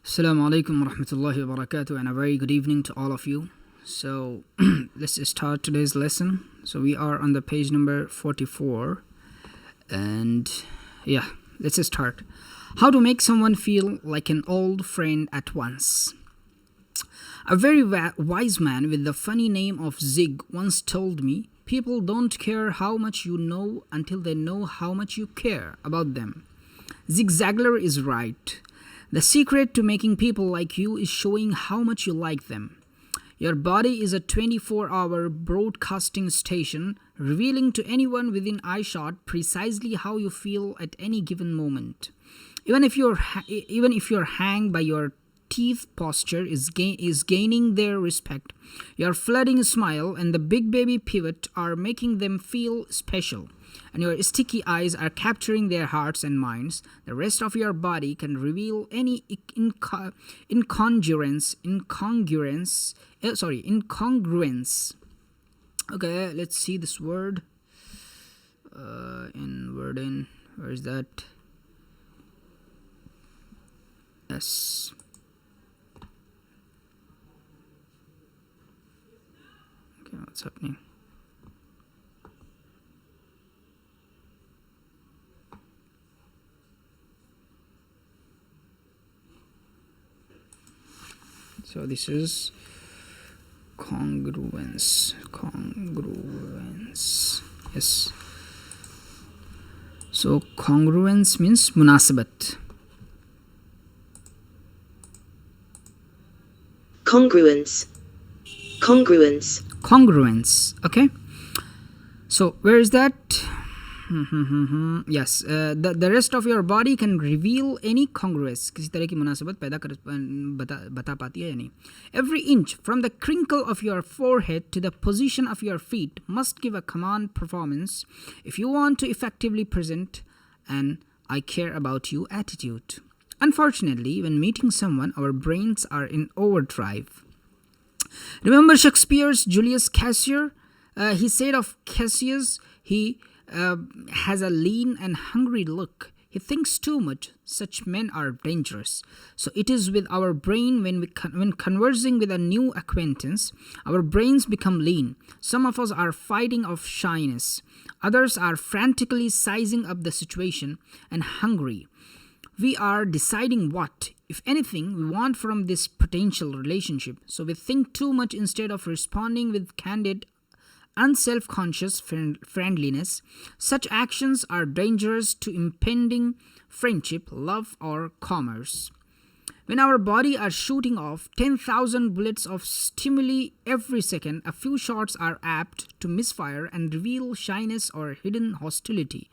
Assalamu alaikum wa rahmatullahi wa barakatuh, and a very good evening to all of you. So let's start today's lesson. So we are on the page number 44, and yeah, let's start. How to make someone feel like an old friend at once. A very wise man with the funny name of Zig once told me, people don't care how much you know until they know how much you care about them. Zig Ziglar is right. The secret to making people like you is showing how much you like them. Your body is a 24-hour broadcasting station, revealing to anyone within eyeshot precisely how you feel at any given moment. Even if your hang by your teeth posture is gaining their respect, your flooding smile and the big baby pivot are making them feel special, and your sticky eyes are capturing their hearts and minds. The rest of your body can reveal any incongruence. Okay, let's see this word. Where is that? Yes. Okay, what's happening? So this is congruence. Yes. So congruence means munasabat. Congruence. Okay. So where is that? Yes, the rest of your body can reveal any congruence. किसी तरह की मुनासबत बता पाती है या नहीं. Every inch from the crinkle of your forehead to the position of your feet must give a command performance if you want to effectively present an I care about you attitude. Unfortunately, when meeting someone, our brains are in overdrive. Remember Shakespeare's Julius Caesar? He said of Cassius, he has a lean and hungry look. He thinks too much. Such men are dangerous. So it is with our brain when conversing with a new acquaintance, our brains become lean. Some of us are fighting off shyness. Others are frantically sizing up the situation and hungry. We are deciding what, if anything, we want from this potential relationship. So we think too much instead of responding with candid, unself-conscious friendliness. Such actions are dangerous to impending friendship, love, or commerce. When our body are shooting off 10,000 bullets of stimuli every second, a few shots are apt to misfire and reveal shyness or hidden hostility.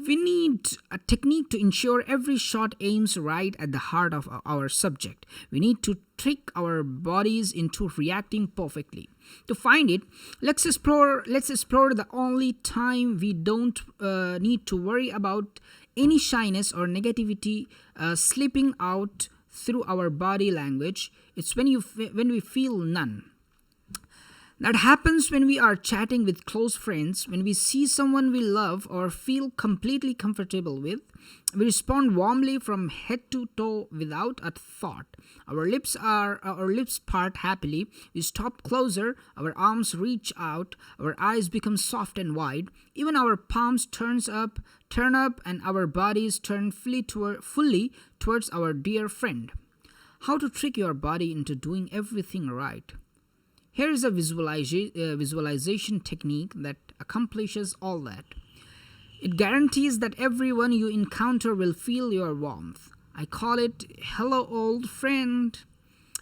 We need a technique to ensure every shot aims right at the heart of our subject. We need to trick our bodies into reacting perfectly. To find it, let's explore the only time we don't need to worry about any shyness or negativity slipping out through our body language. It's when we feel none. That happens when we are chatting with close friends, when we see someone we love or feel completely comfortable with. We respond warmly from head to toe without a thought. Our lips part happily. We stop closer. Our arms reach out. Our eyes become soft and wide. Even our palms turn up, and our bodies turn fully towards our dear friend. How to trick your body into doing everything right? Here is a visualization technique that accomplishes all that. It guarantees that everyone you encounter will feel your warmth. I call it, hello old friend.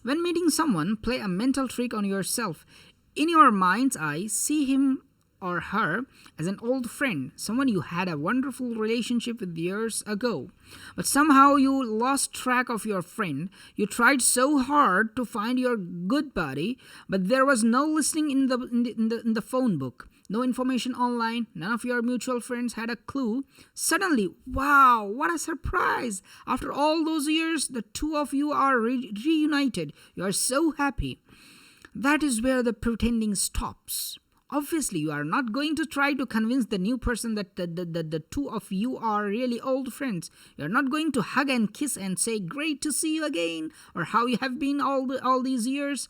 When meeting someone, play a mental trick on yourself. In your mind's eye, see him or her as an old friend, someone you had a wonderful relationship with years ago. But somehow you lost track of your friend. You tried so hard to find your good buddy, but there was no listening in the phone book. No information online. None of your mutual friends had a clue. Suddenly, wow, what a surprise. After all those years, the two of you are reunited. You are so happy. That is where the pretending stops. Obviously, you are not going to try to convince the new person that the two of you are really old friends. You are not going to hug and kiss and say, great to see you again, or how you have been all these years.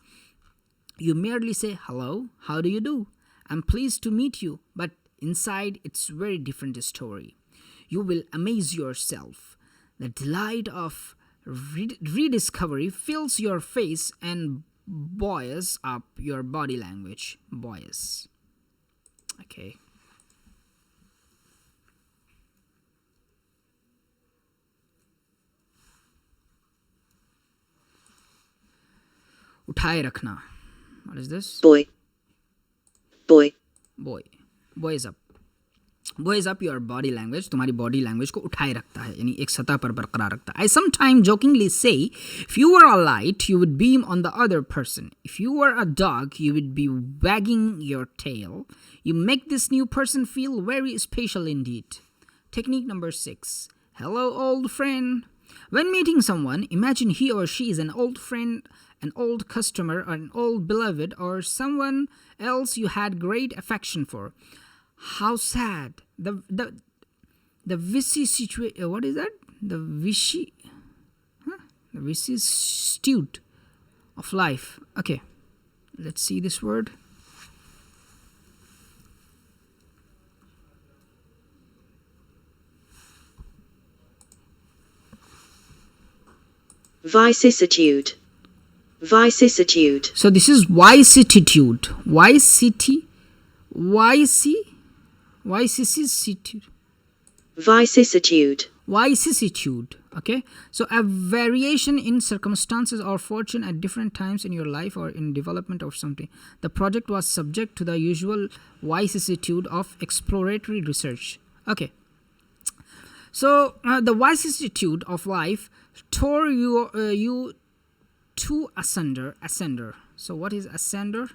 You merely say, hello, how do you do? I'm pleased to meet you. But inside, it's a very different story. You will amaze yourself. The delight of rediscovery fills your face and buoys up your body language. Buoys. Okay. उठाए रखना. What is this? Boy. Buoys up. Buoys up your body language. तुम्हारी body language को उठाए रखता है, यानी एक सतह पर बरकरार रखता है. I sometimes jokingly say, if you were a light, you would beam on the other person. If you were a dog, you would be wagging your tail. You make this new person feel very special indeed. Technique number 6. Hello, old friend. When meeting someone, imagine he or she is an old friend, an old customer, or an old beloved, or someone else you had great affection for. How sad. The vicissitude. What is that? The vicissitude of life. Okay, let's see this word. Vicissitude. So this is vicissitude. Vicissitude. Vicissitude. Okay. So a variation in circumstances or fortune at different times in your life or in development of something. The project was subject to the usual vicissitude of exploratory research. Okay. So the vicissitude of life tore you to asunder. So what is asunder?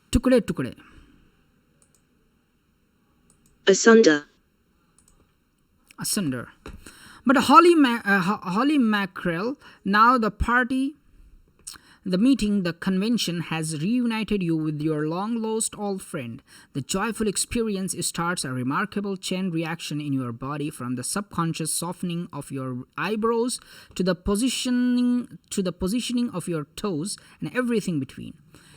Tukde. Asunder. But holy mackerel, now the party, the meeting, the convention has reunited you with your long-lost old friend. The joyful experience starts a remarkable chain reaction in your body, from the subconscious softening of your eyebrows to the positioning of your toes and everything between.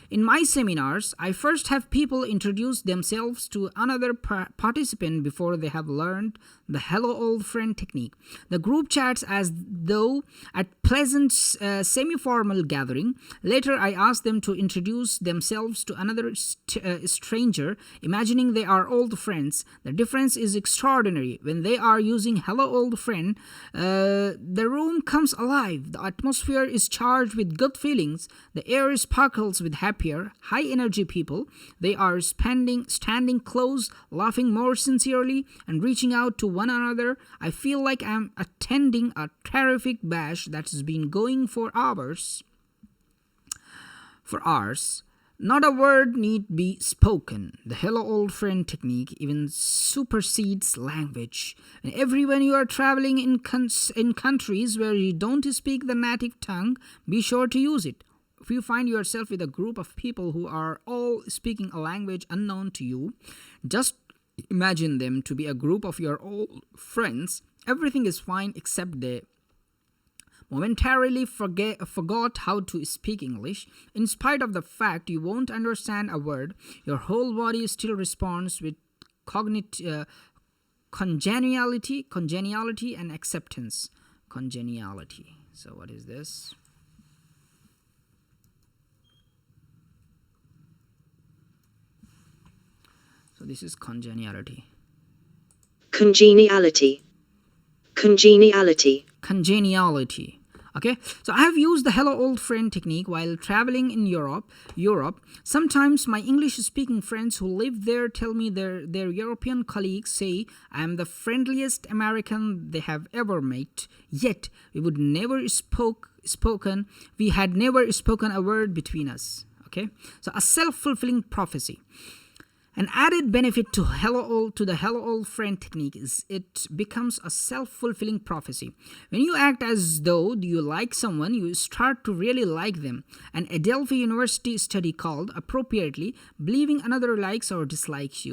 In my seminars, I first have people introduce themselves to another participant before they have learned the hello old friend technique. The group chats as though at pleasant semi-formal gathering. Later, I ask them to introduce themselves to another stranger, imagining they are old friends. The difference is extraordinary. When they are using hello old friend, the room comes alive. The atmosphere is charged with good feelings. The air sparkles with happier, high-energy people. They are standing close, laughing more sincerely, and reaching out to one another. I feel like I'm attending a terrific bash that's been going for hours. Not a word need be spoken. The hello old friend technique even supersedes language. And when you are traveling in countries where you don't speak the native tongue, be sure to use it. If you find yourself with a group of people who are all speaking a language unknown to you, just imagine them to be a group of your old friends. Everything is fine except they momentarily forgot how to speak English. In spite of the fact you won't understand a word, your whole body still responds with congeniality and acceptance. Congeniality. So what is this? So this is congeniality. Okay, so I have used the hello old friend technique while traveling in Europe. Sometimes my English-speaking friends who live there tell me their European colleagues say I am the friendliest American they have ever met. Yet we had never spoken a word between us. Okay, so a self-fulfilling prophecy. An added benefit to the hello old friend technique is it becomes a self-fulfilling prophecy. When you act as though you like someone, you start to really like them. An Adelphi University study called, appropriately, Believing Another Likes or Dislikes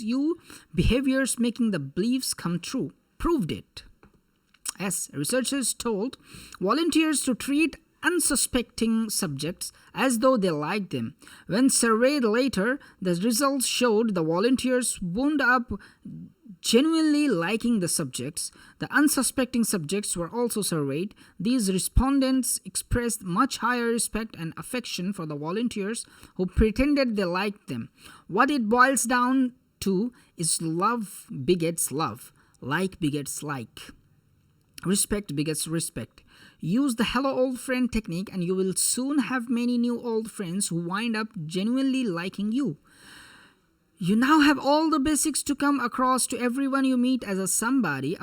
You, Behaviors Making the Beliefs Come True, proved it. As researchers told volunteers to treat unsuspecting subjects as though they liked them. When surveyed later, the results showed the volunteers wound up genuinely liking the subjects. The unsuspecting subjects were also surveyed. These respondents expressed much higher respect and affection for the volunteers who pretended they liked them. What it boils down to is love begets love, like begets like, respect begets respect. Use the hello old friend technique and you will soon have many new old friends who wind up genuinely liking you. You now have all the basics to come across to everyone you meet as a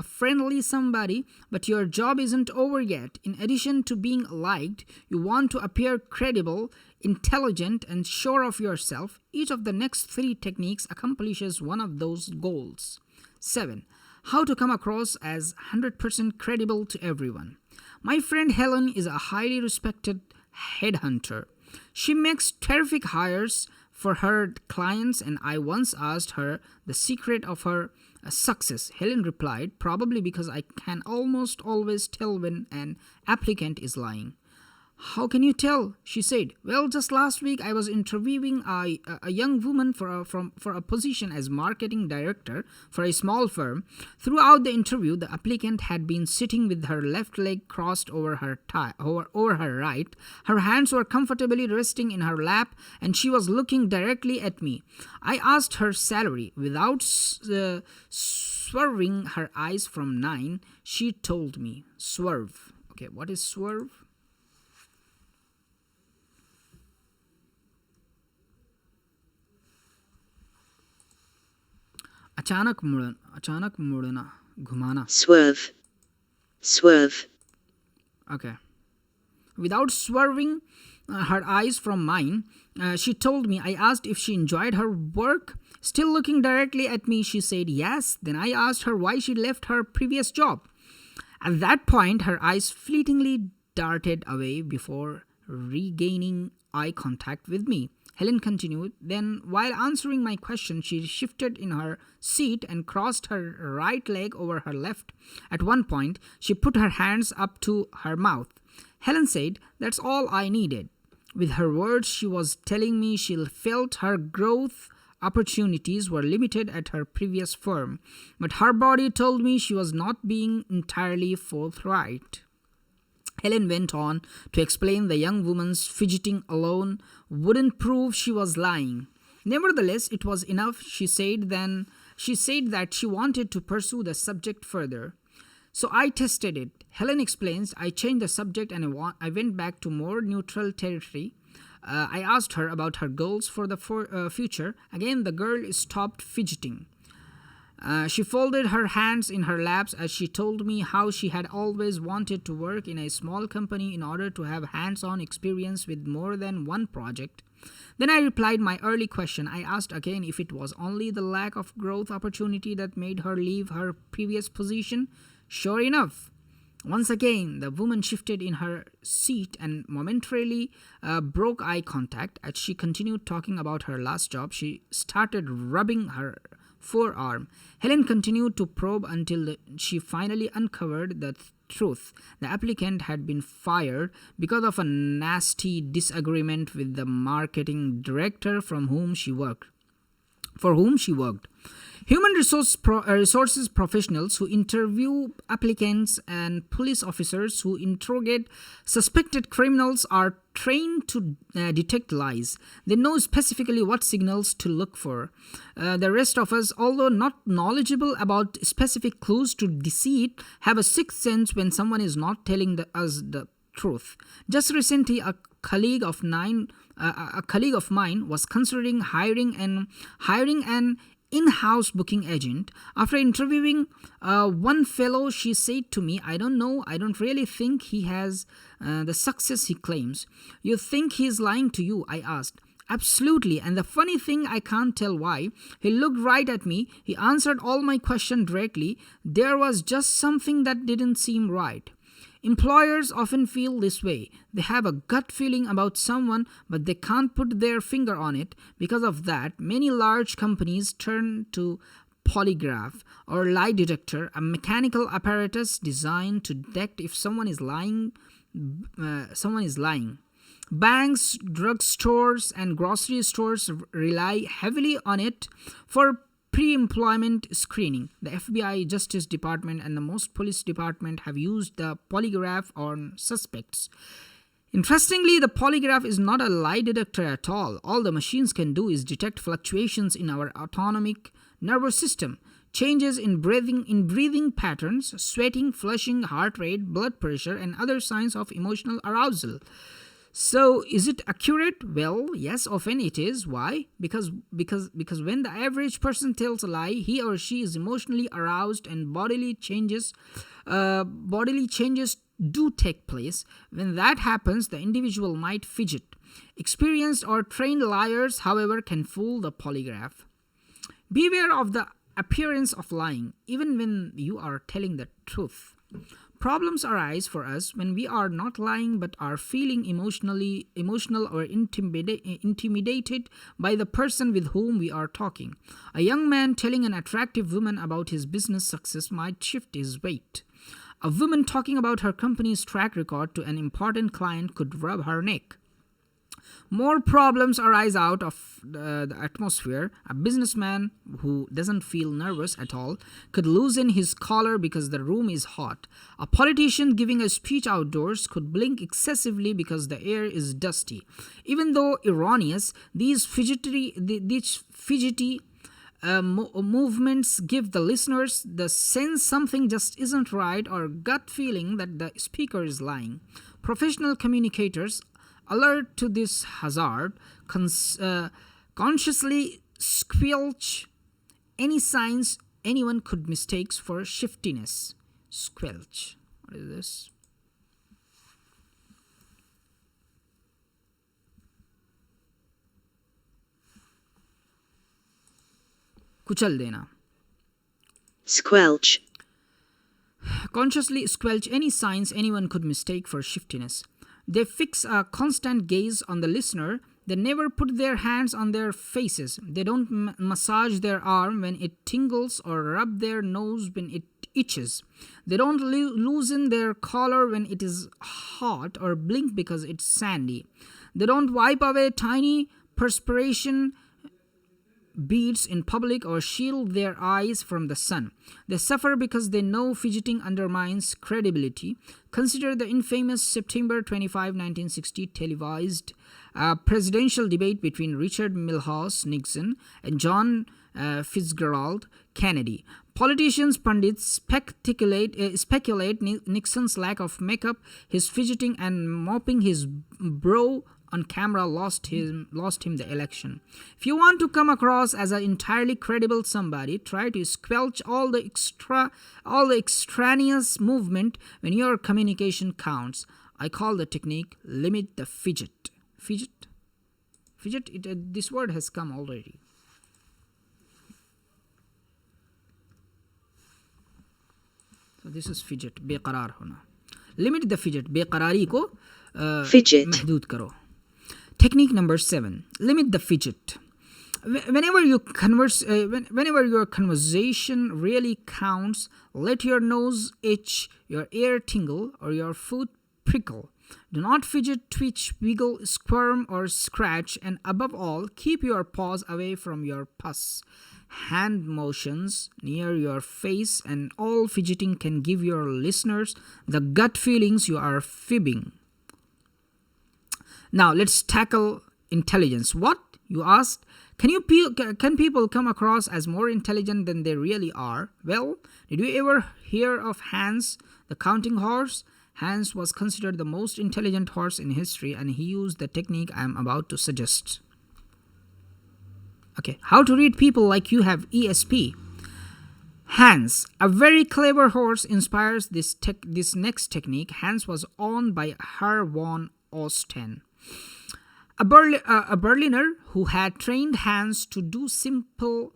friendly somebody, but your job isn't over yet. In addition to being liked, you want to appear credible, intelligent, and sure of yourself. Each of the next 3 techniques accomplishes one of those goals. 7. How to come across as 100% credible to everyone. My friend Helen is a highly respected headhunter. She makes terrific hires for her clients, and I once asked her the secret of her success. Helen replied, probably because I can almost always tell when an applicant is lying. How can you tell? She said. Well, just last week I was interviewing a young woman for a position as marketing director for a small firm. Throughout the interview, the applicant had been sitting with her left leg crossed over her right. Her hands were comfortably resting in her lap, and she was looking directly at me. I asked her salary. Without swerving her eyes from 9, she told me. Swerve. Okay, what is swerve? अचानक मुड़ना, घुमाना. Swerve. Okay. Without swerving her eyes from mine, she told me. I asked if she enjoyed her work. Still looking directly at me, she said yes. Then I asked her why she left her previous job. At that point, her eyes fleetingly darted away before regaining eye contact with me. Helen continued. Then, while answering my question, she shifted in her seat and crossed her right leg over her left. At one point, she put her hands up to her mouth. Helen said, "That's all I needed." With her words, she was telling me she felt her growth opportunities were limited at her previous firm, but her body told me she was not being entirely forthright. Helen went on to explain the young woman's fidgeting alone wouldn't prove she was lying. Nevertheless, it was enough, she said that she wanted to pursue the subject further. So I tested it. Helen explains, I changed the subject and I went back to more neutral territory. I asked her about her goals for the future. Again, the girl stopped fidgeting. She folded her hands in her laps as she told me how she had always wanted to work in a small company in order to have hands-on experience with more than one project. Then I replied my early question. I asked again if it was only the lack of growth opportunity that made her leave her previous position. Sure enough, once again, the woman shifted in her seat and momentarily broke eye contact. As she continued talking about her last job, she started rubbing her forearm. Helen continued to probe until she finally uncovered the truth. The applicant had been fired because of a nasty disagreement with the marketing director for whom she worked. Human resources professionals who interview applicants and police officers who interrogate suspected criminals are trained to detect lies. They know specifically what signals to look for. The rest of us, although not knowledgeable about specific clues to deceit, have a sixth sense when someone is not telling us the truth. Just recently, a colleague of mine was considering hiring an in-house booking agent. After interviewing one fellow, she said to me, I don't really think he has the success he claims. You think he is lying to you? I asked. Absolutely. And the funny thing, I can't tell why. He looked right at me. He answered all my questions directly. There was just something that didn't seem right. Employers often feel this way. They have a gut feeling about someone, but they can't put their finger on it. Because of that, many large companies turn to polygraph or lie detector, a mechanical apparatus designed to detect if someone is lying. Banks, drugstores, and grocery stores rely heavily on it for pre-employment screening. The FBI, Justice Department, and the most police department have used the polygraph on suspects. Interestingly, the polygraph is not a lie detector at all. All the machines can do is detect fluctuations in our autonomic nervous system, changes in breathing patterns, sweating, flushing, heart rate, blood pressure, and other signs of emotional arousal. So, is it accurate? Well, yes, often it is. Why? Because when the average person tells a lie, he or she is emotionally aroused and bodily changes do take place. When that happens, the individual might fidget. Experienced or trained liars, however, can fool the polygraph. Beware of the appearance of lying, even when you are telling the truth. Problems arise for us when we are not lying but are feeling emotional or intimidated by the person with whom we are talking. A young man telling an attractive woman about his business success might shift his weight. A woman talking about her company's track record to an important client could rub her neck. More problems arise out of the atmosphere. A businessman who doesn't feel nervous at all could loosen his collar because the room is hot. A politician giving a speech outdoors could blink excessively because the air is dusty. Even though erroneous, these fidgety movements give the listeners the sense something just isn't right or gut feeling that the speaker is lying. Professional communicators, alert to this hazard, consciously squelch any signs anyone could mistake for shiftiness. Squelch. What is this? कुचल देना. Squelch. Consciously squelch any signs anyone could mistake for shiftiness. They fix a constant gaze on the listener. They never put their hands on their faces. They don't massage their arm when it tingles or rub their nose when it itches. They don't loosen their collar when it is hot or blink because it's sandy. They don't wipe away tiny perspiration beads in public or shield their eyes from the sun. They suffer because they know fidgeting undermines credibility. Consider the infamous September 25, 1960 televised presidential debate between Richard Milhous Nixon and John Fitzgerald Kennedy. Politicians, pundits speculate Nixon's lack of makeup, his fidgeting and mopping his brow on camera lost him the election. If you want to come across as an entirely credible somebody, try to squelch all the extraneous movement when your communication counts. I call the technique limit the fidget. Fidget? This word has come already. So this is fidget, बेकरार होना. Limit the fidget, बेकरारी को fidget. महदूद करो. Technique number 7. Limit the fidget. Whenever your conversation really counts, let your nose itch, your ear tingle, or your foot prickle. Do not fidget, twitch, wiggle, squirm, or scratch, and above all, keep your paws away from your pus. Hand motions near your face and all fidgeting can give your listeners the gut feelings you are fibbing. Now, let's tackle intelligence. What? You asked. Can people come across as more intelligent than they really are? Well, did you ever hear of Hans, the counting horse? Hans was considered the most intelligent horse in history, and he used the technique I am about to suggest. Okay, how to read people like you have ESP. Hans, a very clever horse, inspires this next technique. Hans was owned by Herr von Osten, A Berliner who had trained Hans to do simple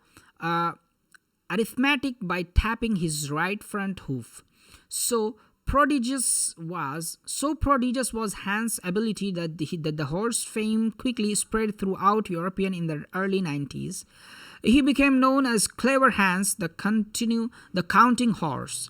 arithmetic by tapping his right front hoof. So prodigious was Hans' ability that the horse fame quickly spread throughout Europe in the early 90s. He became known as Clever Hans, the counting horse.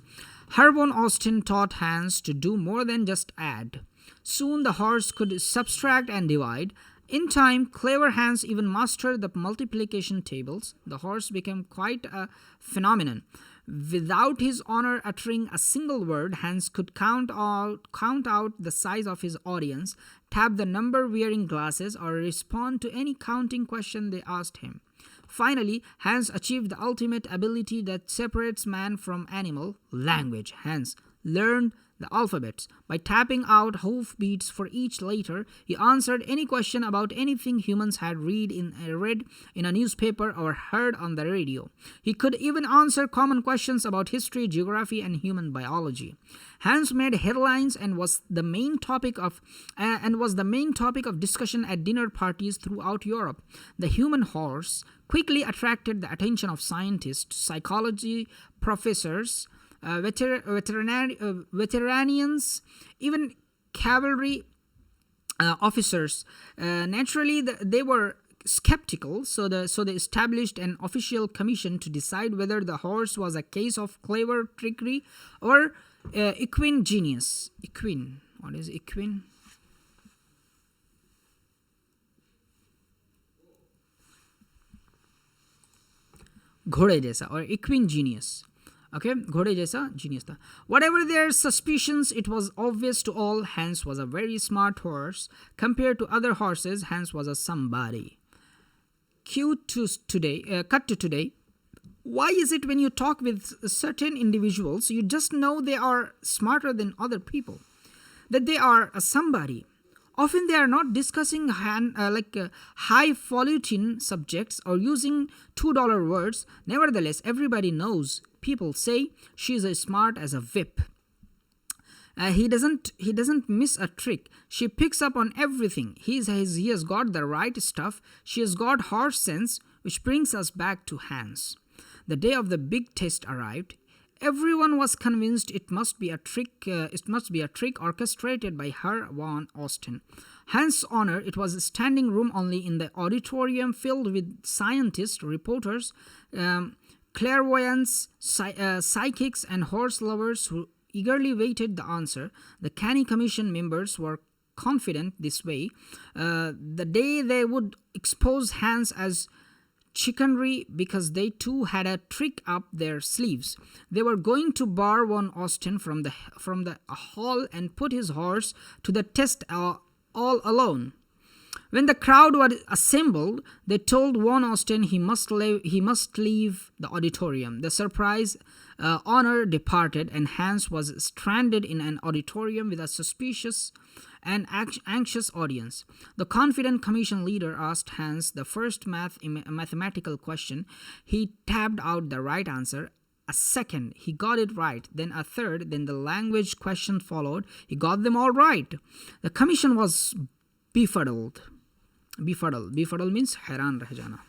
Hermann Austin taught Hans to do more than just add. Soon the horse could subtract and divide. In time, Clever Hans even mastered the multiplication tables. The horse became quite a phenomenon. Without his owner uttering a single word, Hans could count out the size of his audience, tap the number wearing glasses, or respond to any counting question they asked him. Finally, Hans achieved the ultimate ability that separates man from animal, language. Hans learned the alphabets. By tapping out hoofbeats for each letter, he answered any question about anything humans had read in a newspaper or heard on the radio. He could even answer common questions about history, geography, and human biology. Hans made headlines and was the main topic of discussion at dinner parties throughout Europe. The human horse quickly attracted the attention of scientists, psychology professors, veterinarians, even cavalry officers. Naturally, they were skeptical, so they established an official commission to decide whether the horse was a case of clever trickery or equine genius. Equine. What is equine? घोड़े जैसा, or equine genius. Okay, घोड़े जैसा genius था. Whatever their suspicions, it was obvious to all Hans was a very smart horse. Compared to other horses, Hans was a somebody. Cut to today. Why is it when you talk with certain individuals, you just know they are smarter than other people, that they are a somebody? Often they are not discussing highfalutin subjects or using $2 words. Nevertheless, everybody knows. People say she is as smart as a whip. He doesn't miss a trick. She picks up on everything. He has got the right stuff. She has got horse sense, which brings us back to Hans. The day of the big test arrived. Everyone was convinced it must be a trick orchestrated by Hermann Austin. Hans' honor, it was a standing room only in the auditorium filled with scientists, reporters, clairvoyants, psychics, and horse lovers who eagerly waited the answer. The Canny Commission members were confident this way. The day they would expose Hans as chicanery because they too had a trick up their sleeves. They were going to bar one Austin from the hall and put his horse to the test all alone. When the crowd was assembled, they told one Austin he must leave the auditorium. The surprise honor departed, and Hans was stranded in an auditorium with a suspicious and anxious audience. The confident commission leader asked Hans the first mathematical question. He tapped out the right answer. A second, he got it right. Then a third, then the language question followed. He got them all right. The commission was befuddled. Befuddled means हैरान रह जाना.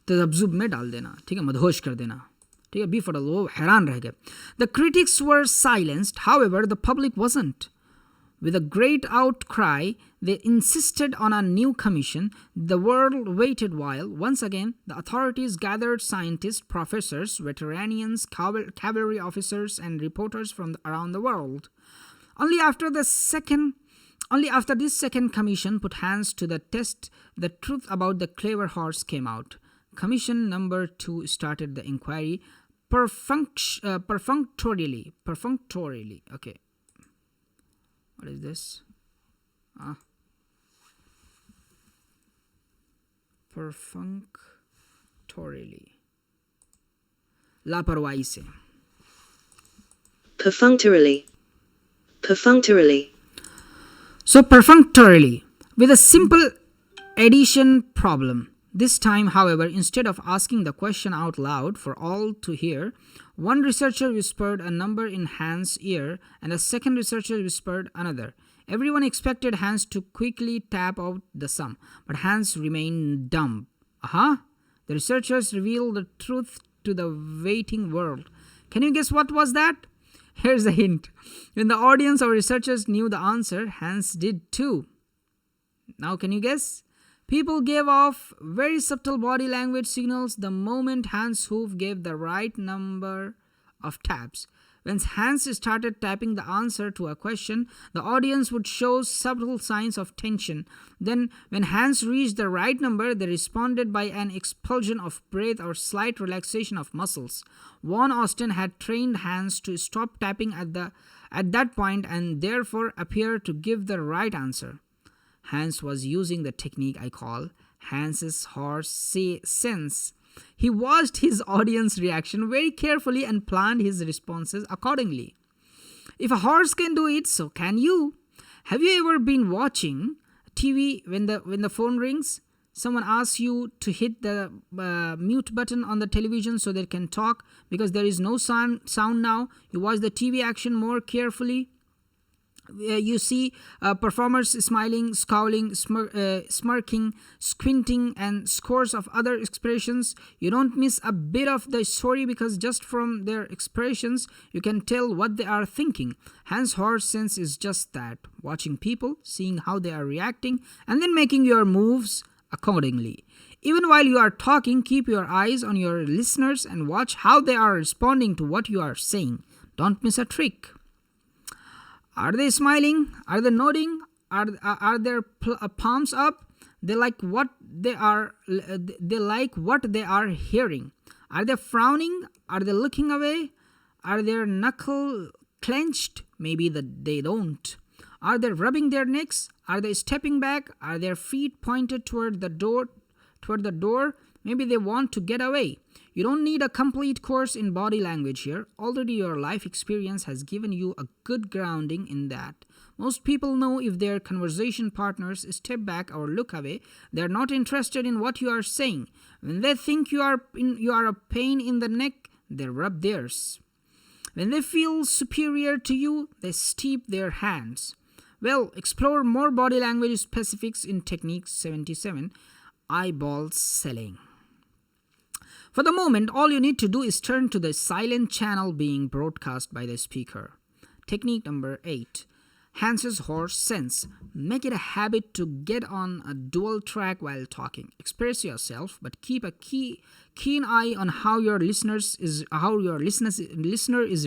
तज़ब्ज़ुब में डाल देना, ठीक है, मदहोश कर देना, ठीक है, befuddled, वो हैरान रह गए. The critics were silenced. However, the public wasn't. With a great outcry, they insisted on a new commission. The world waited while, once again, the authorities gathered scientists, professors, veterinarians, cavalry officers, and reporters from around the world. Only after this second commission put Hans to the test, the truth about the clever horse came out. Commission number 2 started the inquiry perfunctorily. Okay. What is this? Perfunctorily. लापरवाही से. Perfunctorily. So perfunctorily, with a simple addition problem. This time, however, instead of asking the question out loud for all to hear, one researcher whispered a number in Hans' ear and a second researcher whispered another. Everyone expected Hans to quickly tap out the sum, but Hans remained dumb. Aha! The researchers revealed the truth to the waiting world. Can you guess what was that? Here's a hint. When the audience or researchers knew the answer, Hans did too. Now can you guess? People gave off very subtle body language signals the moment Hans' hoof gave the right number of taps. When Hans started tapping the answer to a question, the audience would show subtle signs of tension. Then, when Hans reached the right number, they responded by an expulsion of breath or slight relaxation of muscles. Von Austen had trained Hans to stop tapping at that point and therefore appear to give the right answer. Hans was using the technique I call Hans's horse sense. He watched his audience reaction very carefully and planned his responses accordingly. If a horse can do it, so can you. Have you ever been watching TV when the phone rings? Someone asks you to hit the mute button on the television so they can talk because there is no sound now. You watch the TV action more carefully. You see performers smiling, scowling, smirking, squinting, and scores of other expressions. You don't miss a bit of the story because just from their expressions, you can tell what they are thinking. Hans' horse sense is just that, watching people, seeing how they are reacting, and then making your moves accordingly. Even while you are talking, keep your eyes on your listeners and watch how they are responding to what you are saying. Don't miss a trick. Are they smiling? Are they nodding? Are their palms up? They like what they are hearing. Are they frowning? Are they looking away? Are their knuckles clenched? Maybe they don't. Are they rubbing their necks? Are they stepping back? Are their feet pointed toward the door? Maybe they want to get away. You don't need a complete course in body language here. Already your life experience has given you a good grounding in that. Most people know if their conversation partners step back or look away, they are not interested in what you are saying. When they think you are a pain in the neck, they rub theirs. When they feel superior to you, they steep their hands. Well, explore more body language specifics in Technique 77, Eyeball Selling. For the moment, all you need to do is turn to the silent channel being broadcast by the speaker. Technique number 8. Hans's horse sense. Make it a habit to get on a dual track while talking. Express yourself, but keep a keen eye on how your listener is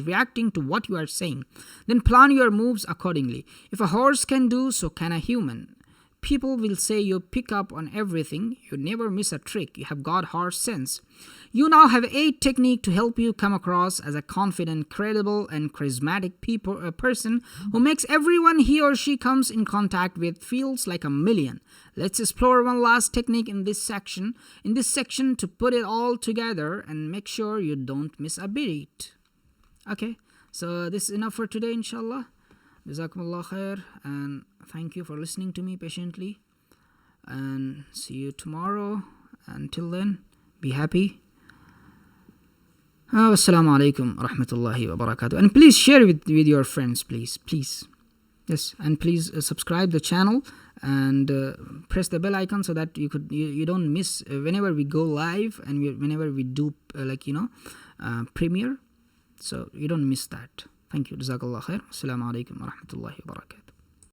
reacting to what you are saying. Then plan your moves accordingly. If a horse can do, so can a human. People will say you pick up on everything. You never miss a trick. You have got horse sense. You now have 8 techniques to help you come across as a confident, credible, and charismatic person who makes everyone he or she comes in contact with feels like a million. Let's explore one last technique in this section. To put it all together and make sure you don't miss a beat. Okay, so this is enough for today, inshallah. Jazakumullah khair, and thank you for listening to me patiently, and see you tomorrow. Until then, be happy. Assalamu alaikum wa rahmatullahi wa barakatuh. And please share with your friends, please. Yes, and please subscribe the channel and press the bell icon so that you don't miss whenever we go live and whenever we do premiere, so you don't miss that. Thank you. Jazakallah khair. Assalamu alaikum wa rahmatullahi wa barakatuh.